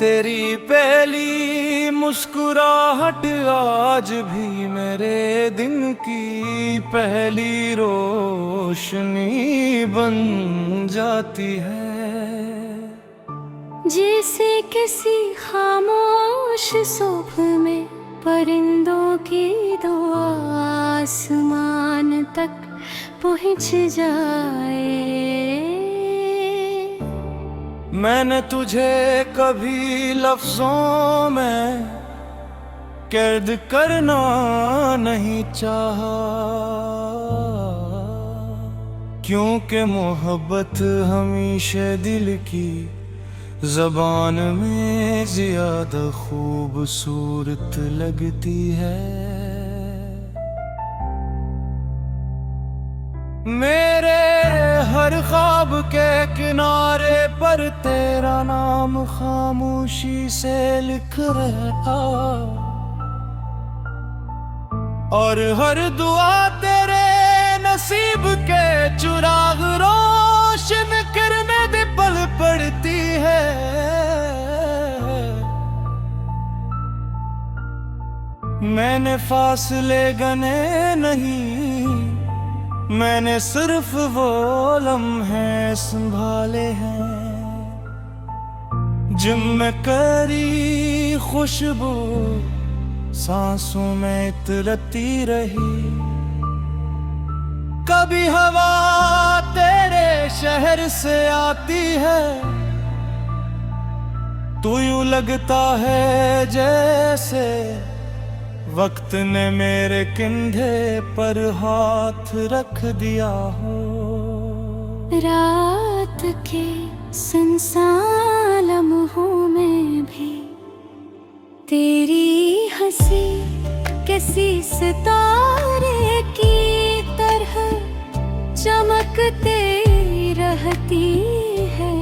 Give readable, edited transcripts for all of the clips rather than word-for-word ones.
तेरी पहली मुस्कुराहट आज भी मेरे दिन की पहली रोशनी बन जाती है। जैसे किसी खामोश सुबह में परिंदों की दुआ आसमान तक पहुँच जाए। मैंने तुझे कभी लफ्जों में कैद करना नहीं चाहा, क्योंकि मोहब्बत हमेशा दिल की ज़बान में ज़्यादा खूबसूरत लगती है। मेरे हर ख्वाब के किनारे पर तेरा नाम खामोशी से लिख रहा, और हर दुआ तेरे नसीब के चिराग रोशन करने दे पल पड़ती है। मैंने फासले गने नहीं, मैंने सिर्फ वो लम्हे संभाले हैं जिनमें करी खुशबू सांसों में इतरती रही। कभी हवा तेरे शहर से आती है तो यूं लगता है जैसे वक्त ने मेरे कंधे पर हाथ रख दिया हो। रात के सुनसान लम्हों में भी तेरी हंसी किसी सितारे की तरह चमकते रहती है।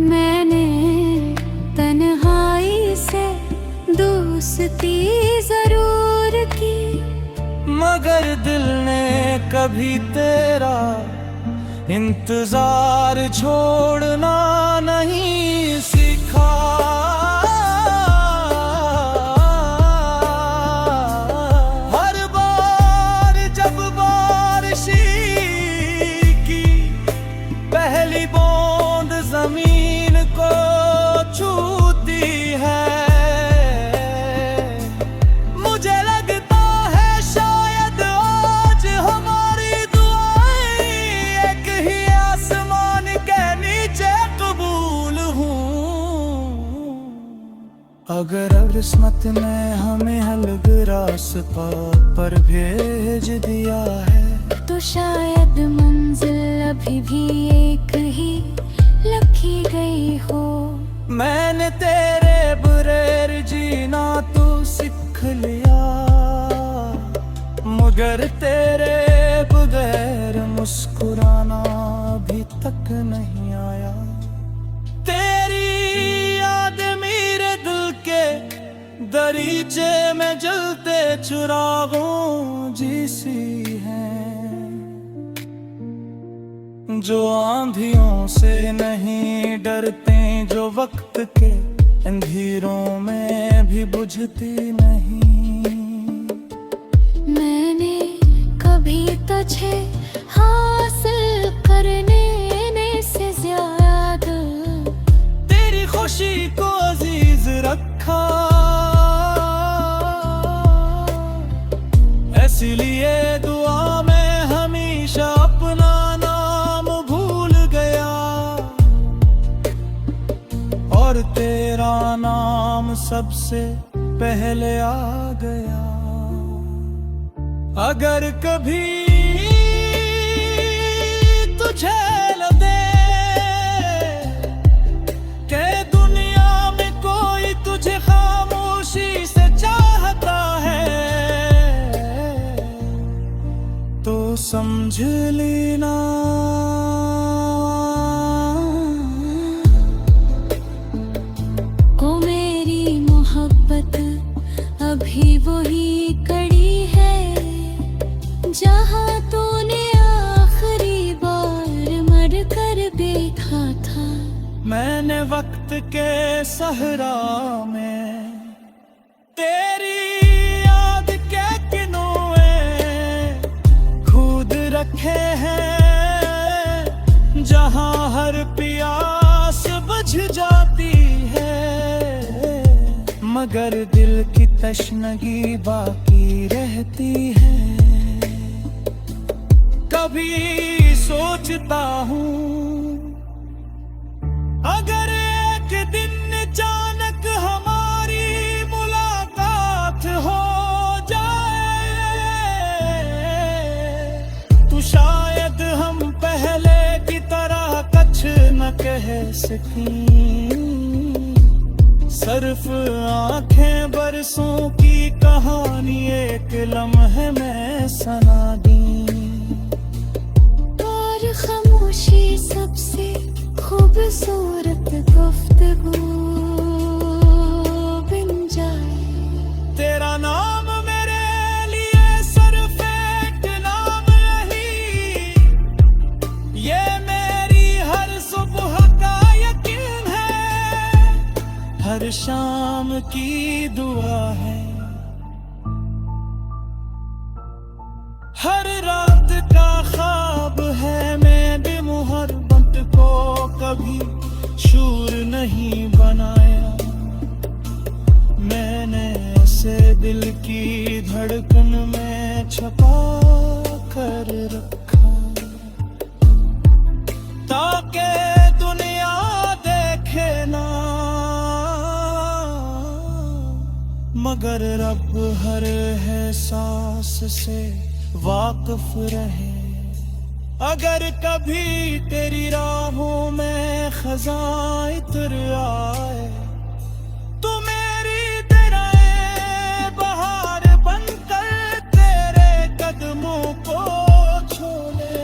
मैंने तन्हाई से दोस्ती जरूर की, मगर दिल ने कभी तेरा इंतजार छोड़ना नहीं सीखा। हर बार जब बारिश की पहली बूंद जमीन को छूती है, अगर किस्मत ने हमें अलग रास्ता पर भेज दिया है तो शायद मंजिल अभी भी एक ही लिखी गई हो। मैंने तेरे बगैर जीना तो सीख लिया, मगर तेरे बगैर मुस्कुराना अभी तक नहीं आया। तेरी याद मेरे दिल के दरीचे में जलते चिरागों जैसी हैं, जो आंधियों से नहीं डरते, जो वक्त के अंधेरों में भी बुझती नहीं। मैंने कभी तुझे हासिल करने से ज्यादा तेरी खुशी को अजीज रखा, इसलिए दुआ में हमेशा अपना नाम भूल गया, और तेरा नाम सबसे पहले आ गया। अगर कभी तुझे लगे कि दुनिया में कोई तुझे खामोशी से चाहता है तो समझ लेना को मेरी मोहब्बत अभी वही कड़ी है जहाँ तूने आखिरी बार मर कर देखा था। मैंने वक्त के सहरा में तेरी याद के किनुए खुद रखे हैं, जहां हर प्यास बुझ जाती है, मगर दिल की तशनगी बाकी रहती है। कभी सोचता हूँ अगर एक दिन अचानक हमारी मुलाकात हो जाए, तो शायद हम पहले की तरह कुछ न कह सकें, सिर्फ आंखें बरसों की कहानी एक लम्हे में सुना दी। और खामोशी सबसे खूबसूरत गुफ्तगू बन जाए। तेरा नाम मेरे लिए सिर्फ एक नाम नहीं, ये मेरी हर सुबह का यकीन है, हर शाम की दुआ है, हर रात का ख्वाब है। मैं भी मोहब्बत को कभी शूर नहीं बनाया, मैंने ऐसे दिल की धड़कन में छुपा कर रखा, ताकि दुनिया देखे ना, मगर रब हर एहसास से वाकिफ रहे। अगर कभी तेरी राहों में खज़ां इतर आए, तो मेरी तेरे बहार बनकर तेरे कदमों को छोले।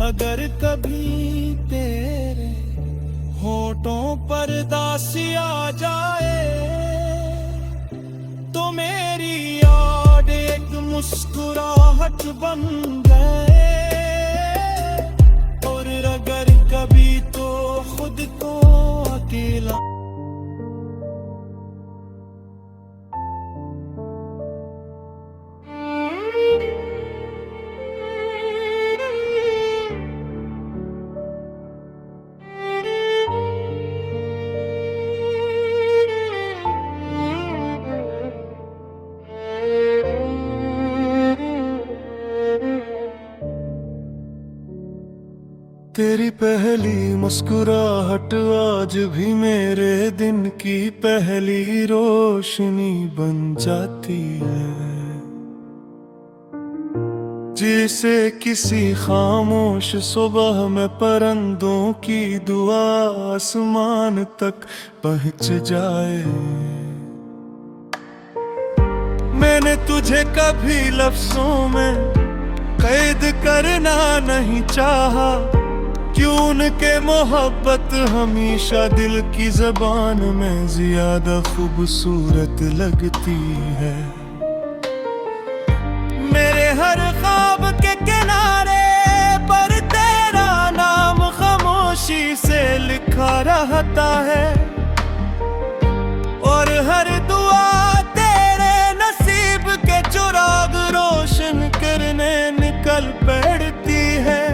अगर कभी तेरे होठों पर दासी आ जाए, तो मेरी याद एक मुस्कुराहट बन गए, और अगर कभी तो खुद को अकेला। तेरी पहली मुस्कुराहट आज भी मेरे दिन की पहली रोशनी बन जाती है, जिसे किसी खामोश सुबह में परिंदों की दुआ आसमान तक पहुंच जाए। मैंने तुझे कभी लफ्जों में कैद करना नहीं चाहा, क्यों उनके मोहब्बत हमेशा दिल की ज़बान में ज्यादा खूबसूरत लगती है। मेरे हर ख्वाब के किनारे पर तेरा नाम खामोशी से लिखा रहता है, और हर दुआ तेरे नसीब के चिराग रोशन करने निकल पड़ती है।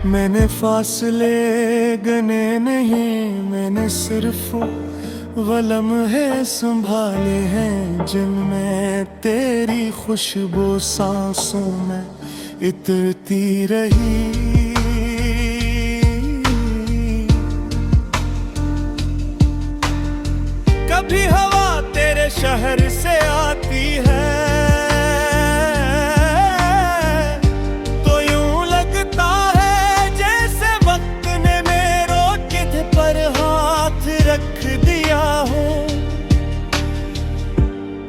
मैंने फासले गने नहीं, मैंने सिर्फ वो लम्हे संभाले हैं, जिनमें तेरी खुशबू सांसों में इतरती रही। कभी हवा तेरे शहर से आती है,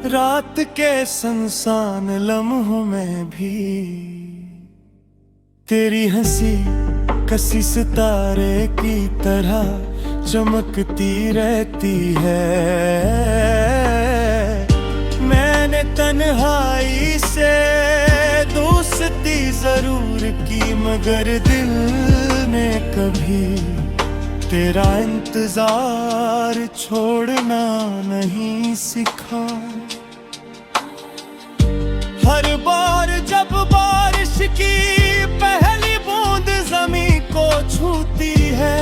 रात के सुनसान लम्हों में भी तेरी हंसी कसी सितारे की तरह चमकती रहती है। मैंने तन्हाई से दोस्ती जरूर की, मगर दिल ने कभी तेरा इंतजार छोड़ना नहीं सिखा। हर बार जब बारिश की पहली बूंद जमीन को छूती है,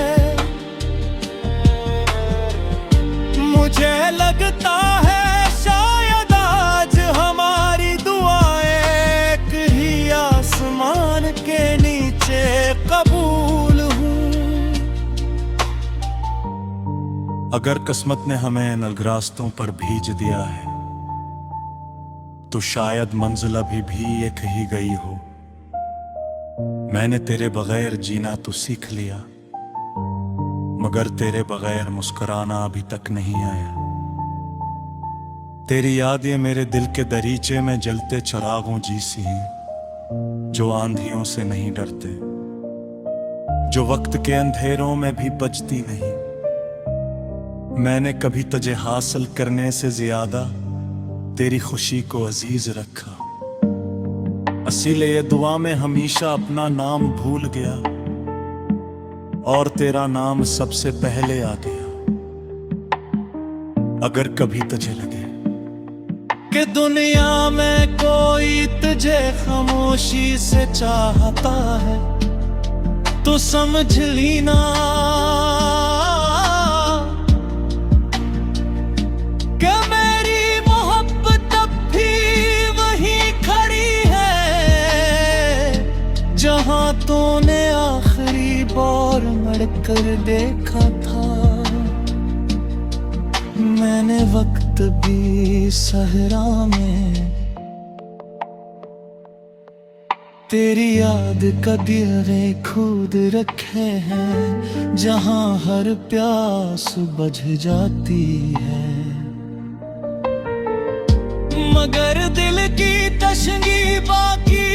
मुझे लगता है शायद आज हमारी दुआएं एक ही आसमान के नीचे कबूल हूँ। अगर किस्मत ने हमें इन रास्तों पर भेज दिया है तो शायद मंजिल अभी भी एक ही गई हो। मैंने तेरे बगैर जीना तो सीख लिया, मगर तेरे बगैर मुस्कुराना अभी तक नहीं आया। तेरी यादें मेरे दिल के दरीचे में जलते चिरागों जैसी हैं, जो आंधियों से नहीं डरते, जो वक्त के अंधेरों में भी बचती नहीं। मैंने कभी तुझे हासिल करने से ज्यादा तेरी खुशी को अजीज रखा, इसीलिए दुआ में हमेशा अपना नाम भूल गया और तेरा नाम सबसे पहले आ गया। अगर कभी तुझे लगे कि दुनिया में कोई तुझे खामोशी से चाहता है तो समझ लेना कि मेरी मोहब्बत अब भी वहीं खड़ी है जहां तूने आखिरी बार मड़कर देखा था। मैंने वक्त भी सहरा में तेरी याद का दिए खुद रखे हैं, जहां हर प्यास बुझ जाती है। मगर दिल की तशगी बाकी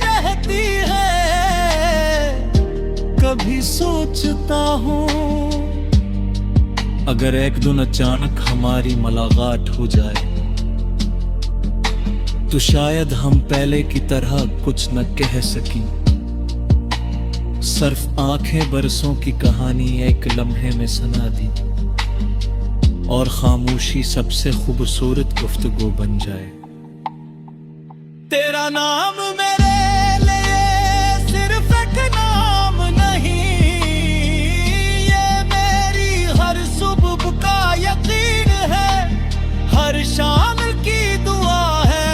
रहती है। कभी सोचता हूँ अगर एक दिन अचानक हमारी मुलाकात हो जाए तो शायद हम पहले की तरह कुछ न कह सकें। सिर्फ आंखें बरसों की कहानी एक लम्हे में सुना दी और खामोशी सबसे खूबसूरत गुफ्तगू बन जाए। तेरा नाम मेरे लिए सिर्फ एक नाम नहीं, ये मेरी हर सुबह का यकीन है, हर शाम की दुआ है,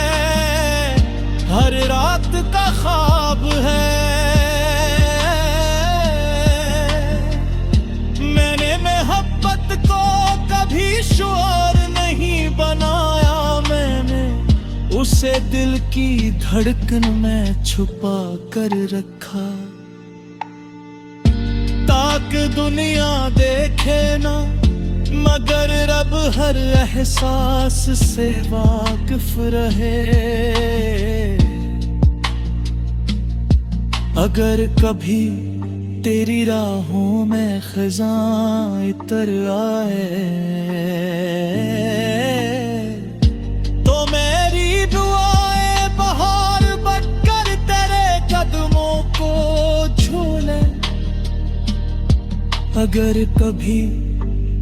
हर रात का ख्वाब है। मैंने मोहब्बत को कभी शुआर नहीं बनाया, मैंने उसे दिल की धड़कन में छुपा कर रखा, ताकि दुनिया देखे ना मगर रब हर एहसास से वाकिफ रहे। अगर कभी तेरी राहों में खज़ां इतर आए तो मेरी दुआएं बहार बनकर तेरे कदमों को झूले। अगर कभी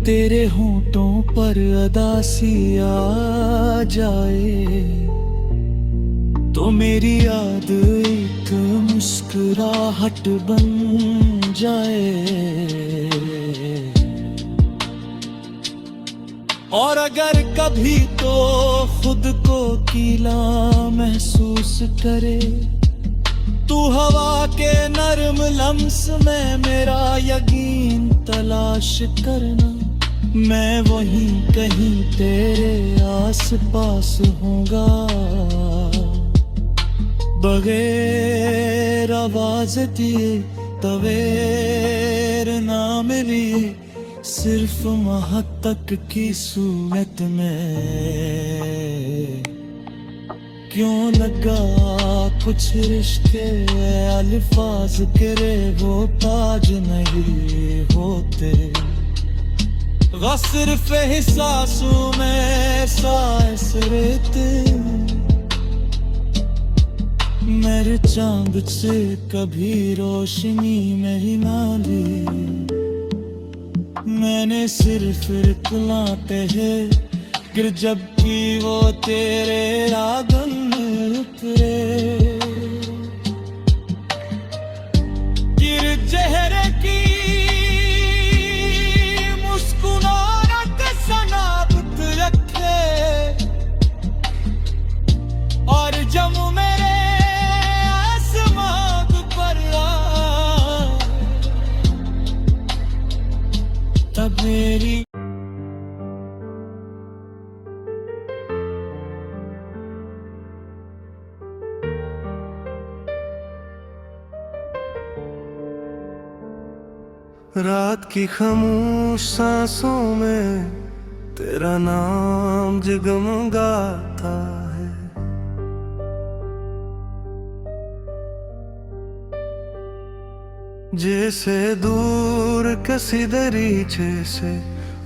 तेरे होंठों पर अदासी आ जाए तो मेरी याद एक मुस्कुराहट बन जाए। और अगर कभी तो खुद को कीला महसूस करे तू हवा के नरम लम्स में मेरा यकीन तलाश करना, मैं वहीं कहीं तेरे आस पास होऊंगा। बगैर आवाज दिए तवेर ना मिली, सिर्फ महत्तक की सूरत में क्यों लगा कुछ रिश्ते अल्फाज करे वो ताज नहीं होते। सिर्फ एहसासों में सांस रेते, मेरे चांद से कभी रोशनी मेरी ना ली। मैंने सिर्फ इतलाते हैं गिर जब की वो तेरे रागन उतरे गिर जहरे की मुस्कुराहट सनाबत रखे और जब मेरे आसमान पर तब मेरी रात की खामोश सांसों में तेरा नाम जगमगाता है जैसे दूर किसी दरीचे से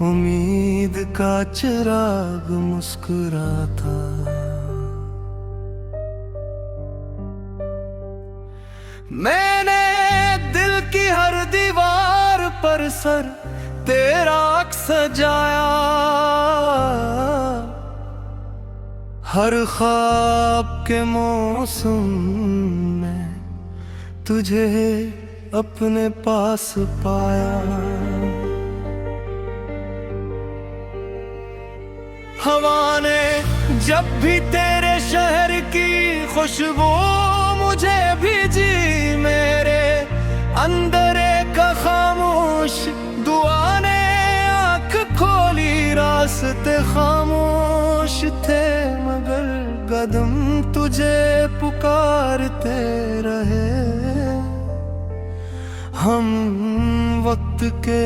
उम्मीद का चिराग मुस्कुराता मैंने दिल की हर दीवार पर सर तेरा अक्स सजाया हर ख्वाब के मौसम में तुझे अपने पास पाया हवा ने जब भी तेरे शहर की खुशबू मुझे भेजी मेरे अंदर एक खामोश दुआ ने आँख खोली रास्ते खामोश थे मगर कदम तुझे पुकारते रहे हम वक्त के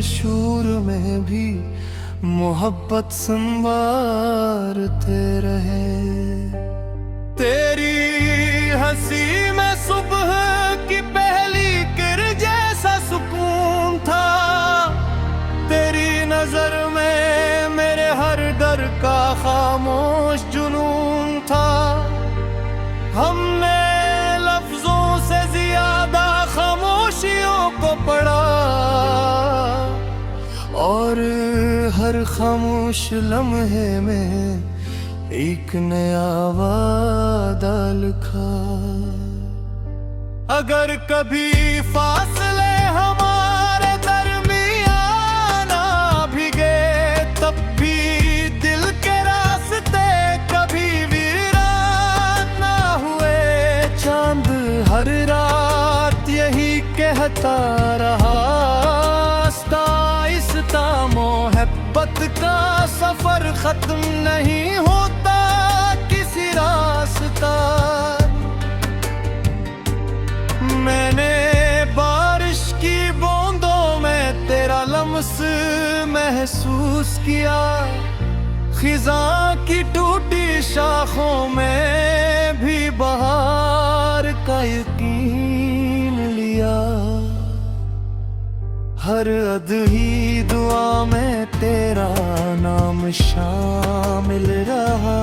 शूर में भी मोहब्बत संवारते रहे तेरी हंसी में सुबह की पहली किरण जैसा सुकून था तेरी नजर में मेरे हर डर का खामोश जुनून था हमने लफ्जों से ज्यादा खामोशियों को पढ़ा और हर खामोश लम्हे में एक नया वादा लिखा अगर कभी फासले हमारे दरमियान आ भी गए तब भी दिल के रास्ते कभी वीरान ना हुए चांद हर रात यही कहता रहा आस्ता आहिस्ता मोहब्बत का सफर खत्म नहीं होता किसी रास्ता मैंने बारिश की बूंदों में तेरा लम्स महसूस किया खिजा की टूटी शाखों में भी बहार का यकीन लिया हर अदही दुआ में तेरा नाम शामिल रहा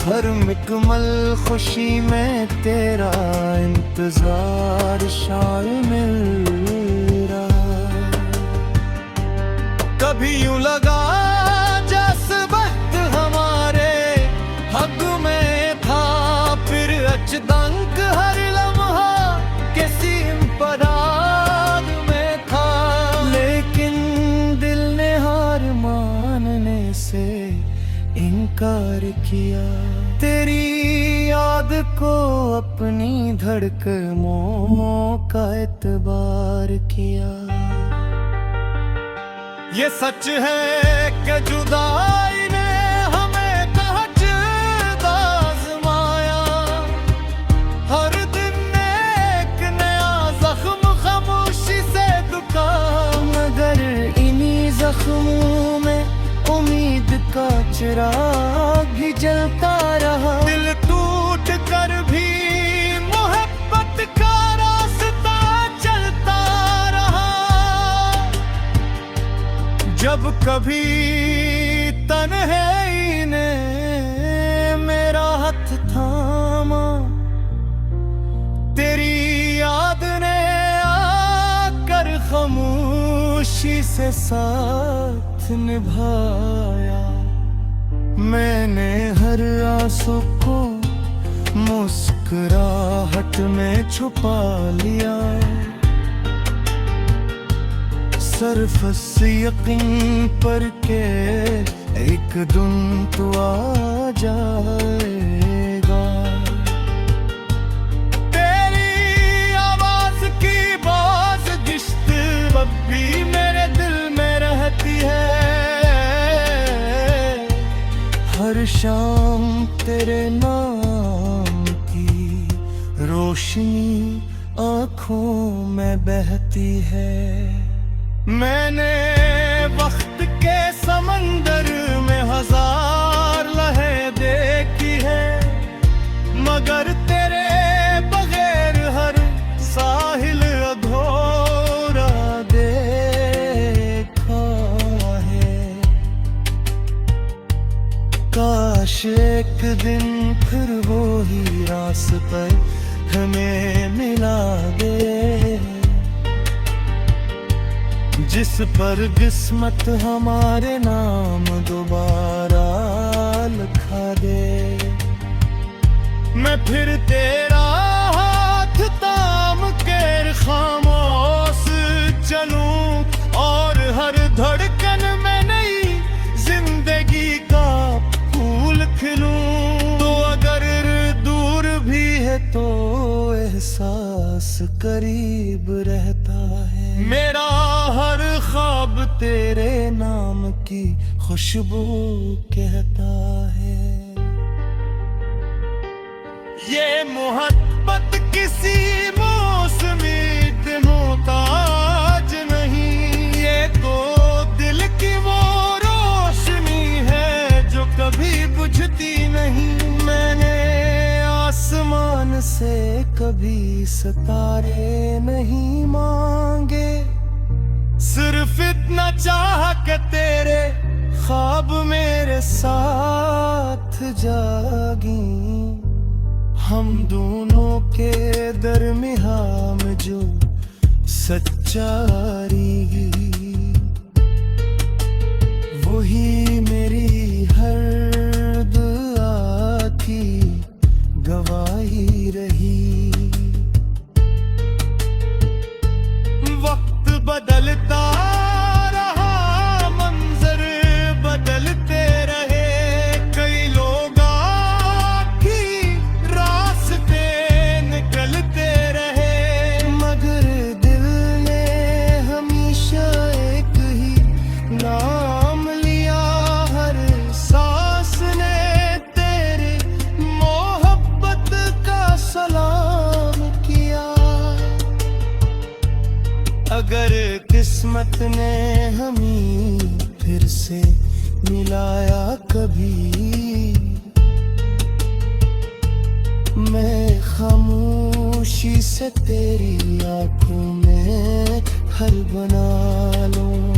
हर मुकम्मल खुशी में तेरा इंतजार शामिल रहा कभी यूं लगा जैसे वक्त हमारे हक में था फिर अचदंक हर लम्हा किसी पराग में था लेकिन दिल ने हार मानने से इनकार किया तेरी याद को अपनी धड़कनों का एतबार किया ये सच है कि जुदाई ने हमें कहच आज़माया हर दिन एक नया जख्म खामोशी से दुखा मगर इन्हीं जख्मों में उम्मीद का चिराग भी जलता रहा दिल टूट कर भी मोहब्बत का रास्ता चलता रहा जब कभी तन्हाई ने मेरा हाथ थामा तेरी याद ने आकर खामोश खामोशी से साथ निभाया, मैंने हर आंसू को मुस्कुराहट में छुपा लिया। सरफस यकीन पर के एक दिन तो आ जाएगा। तेरी आवाज की बात गिश्त अब भी मेरे दिल में रहती है। हर शाम तेरे नाम की रोशनी आँखों में बहती है। मैंने वक्त के समंदर में हजार लहरें देखी है, मगर तेरे बगैर हर साहिल अधूरा देखा है। काश एक दिन फिर वो ही रास्ता हमें मिला दे, जिस पर किस्मत हमारे नाम दोबारा लिखा दे। मैं फिर तेरा हाथ थाम के खामोश चलूं और हर धड़कन में नई जिंदगी का फूल खिलूं। तो अगर दूर भी है तो एहसास करीब रहता है। मेरा हर ख्वाब तेरे नाम की खुशबू कहता है। ये मोहब्बत किसी मौसमी मोहताज नहीं, ये तो दिल की वो रोशनी है जो कभी बुझती नहीं। मैंने आसमान से कभी सितारे नहीं मांगे, सिर्फ इतना चाहा कि तेरे ख्वाब मेरे साथ जागी। हम दोनों के दरमियान में जो सच्चाई वही मेरी हर दुआ की गवाही रही। वक्त बदलता रहा, मंजर बदलते रहे, कई लोग आखी रास्ते निकलते रहे, मगर दिल ने हमेशा एक ही नाम लिया। हर सांस ने तेरे मोहब्बत का सलाम किया। अगर किस्मत ने हमें फिर से मिलाया कभी, मैं खामोशी से तेरी आंखों में हल बना लूं।